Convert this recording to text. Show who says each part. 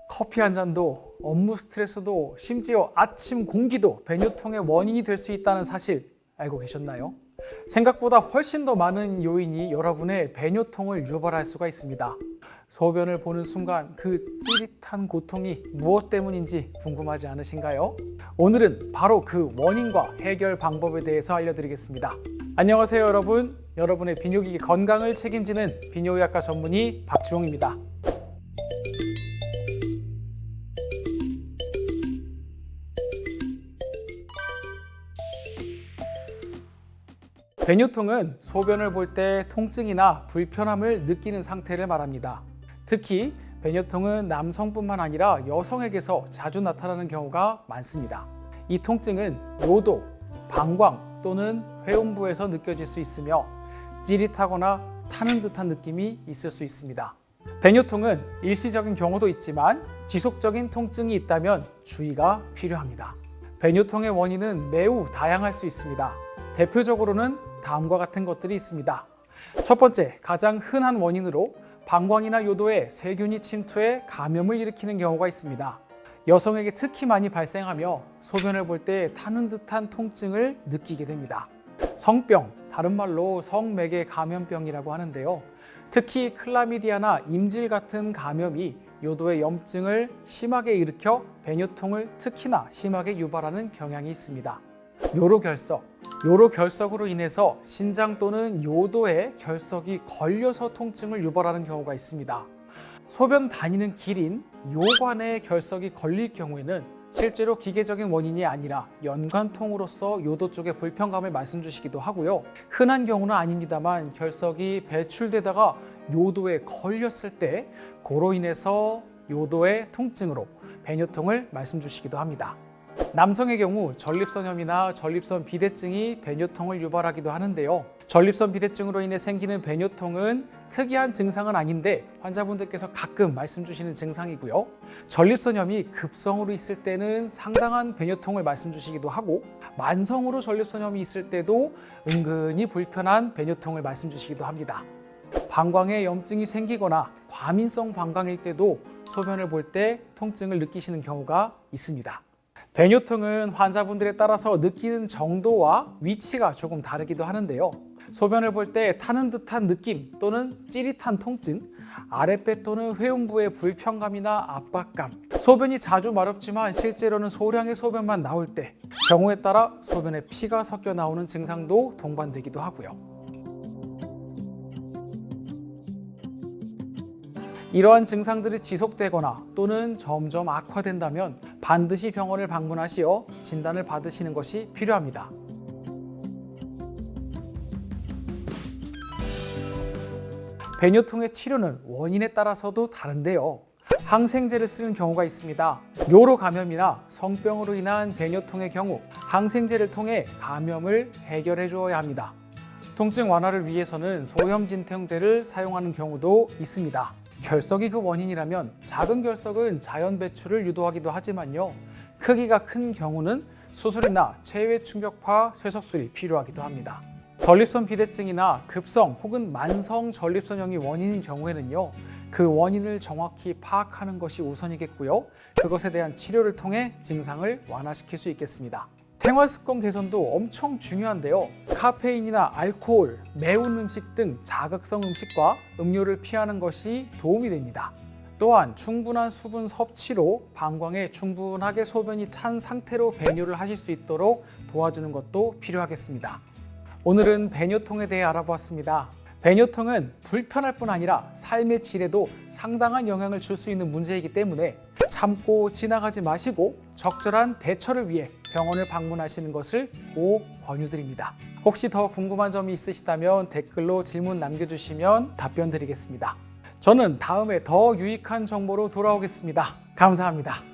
Speaker 1: 커피 한 잔도, 업무 스트레스도, 심지어 아침 공기도 배뇨통의 원인이 될 수 있다는 사실 알고 계셨나요? 생각보다 훨씬 더 많은 요인이 여러분의 배뇨통을 유발할 수가 있습니다. 소변을 보는 순간 그 찌릿한 고통이 무엇 때문인지 궁금하지 않으신가요? 오늘은 바로 그 원인과 해결 방법에 대해서 알려드리겠습니다. 안녕하세요 여러분. 여러분의 비뇨기기 건강을 책임지는 비뇨의학과 전문의 박주홍입니다. 배뇨통은 소변을 볼 때 통증이나 불편함을 느끼는 상태를 말합니다. 특히 배뇨통은 남성뿐만 아니라 여성에게서 자주 나타나는 경우가 많습니다. 이 통증은 요도, 방광 또는 회음부에서 느껴질 수 있으며 찌릿하거나 타는 듯한 느낌이 있을 수 있습니다. 배뇨통은 일시적인 경우도 있지만 지속적인 통증이 있다면 주의가 필요합니다. 배뇨통의 원인은 매우 다양할 수 있습니다. 대표적으로는 다음과 같은 것들이 있습니다. 첫 번째, 가장 흔한 원인으로 방광이나 요도에 세균이 침투해 감염을 일으키는 경우가 있습니다. 여성에게 특히 많이 발생하며 소변을 볼 때 타는 듯한 통증을 느끼게 됩니다. 성병, 다른 말로 성매개 감염병이라고 하는데요. 특히 클라미디아나 임질 같은 감염이 요도의 염증을 심하게 일으켜 배뇨통을 특히나 심하게 유발하는 경향이 있습니다. 요로결석으로 인해서 신장 또는 요도에 결석이 걸려서 통증을 유발하는 경우가 있습니다. 소변 다니는 길인 요관에 결석이 걸릴 경우에는 실제로 기계적인 원인이 아니라 연관통으로서 요도 쪽의 불편감을 말씀 주시기도 하고요. 흔한 경우는 아닙니다만 결석이 배출되다가 요도에 걸렸을 때 그로 인해서 요도의 통증으로 배뇨통을 말씀 주시기도 합니다. 남성의 경우 전립선염이나 전립선 비대증이 배뇨통을 유발하기도 하는데요. 전립선 비대증으로 인해 생기는 배뇨통은 특이한 증상은 아닌데 환자분들께서 가끔 말씀 주시는 증상이고요. 전립선염이 급성으로 있을 때는 상당한 배뇨통을 말씀 주시기도 하고 만성으로 전립선염이 있을 때도 은근히 불편한 배뇨통을 말씀 주시기도 합니다. 방광에 염증이 생기거나 과민성 방광일 때도 소변을 볼 때 통증을 느끼시는 경우가 있습니다. 배뇨통은 환자분들에 따라서 느끼는 정도와 위치가 조금 다르기도 하는데요. 소변을 볼 때 타는 듯한 느낌 또는 찌릿한 통증, 아랫배 또는 회음부의 불편감이나 압박감, 소변이 자주 마렵지만 실제로는 소량의 소변만 나올 때, 경우에 따라 소변에 피가 섞여 나오는 증상도 동반되기도 하고요. 이러한 증상들이 지속되거나 또는 점점 악화된다면 반드시 병원을 방문하시어 진단을 받으시는 것이 필요합니다. 배뇨통의 치료는 원인에 따라서도 다른데요. 항생제를 쓰는 경우가 있습니다. 요로 감염이나 성병으로 인한 배뇨통의 경우 항생제를 통해 감염을 해결해 주어야 합니다. 통증 완화를 위해서는 소염진통제를 사용하는 경우도 있습니다. 결석이 그 원인이라면 작은 결석은 자연 배출을 유도하기도 하지만요. 크기가 큰 경우는 수술이나 체외 충격파 쇠석술이 필요하기도 합니다. 전립선 비대증이나 급성 혹은 만성 전립선염이 원인인 경우에는요. 그 원인을 정확히 파악하는 것이 우선이겠고요. 그것에 대한 치료를 통해 증상을 완화시킬 수 있겠습니다. 생활습관 개선도 엄청 중요한데요. 카페인이나 알코올, 매운 음식 등 자극성 음식과 음료를 피하는 것이 도움이 됩니다. 또한 충분한 수분 섭취로 방광에 충분하게 소변이 찬 상태로 배뇨를 하실 수 있도록 도와주는 것도 필요하겠습니다. 오늘은 배뇨통에 대해 알아보았습니다. 배뇨통은 불편할 뿐 아니라 삶의 질에도 상당한 영향을 줄 수 있는 문제이기 때문에 참고 지나가지 마시고 적절한 대처를 위해 병원을 방문하시는 것을 꼭 권유드립니다. 혹시 더 궁금한 점이 있으시다면 댓글로 질문 남겨주시면 답변 드리겠습니다. 저는 다음에 더 유익한 정보로 돌아오겠습니다. 감사합니다.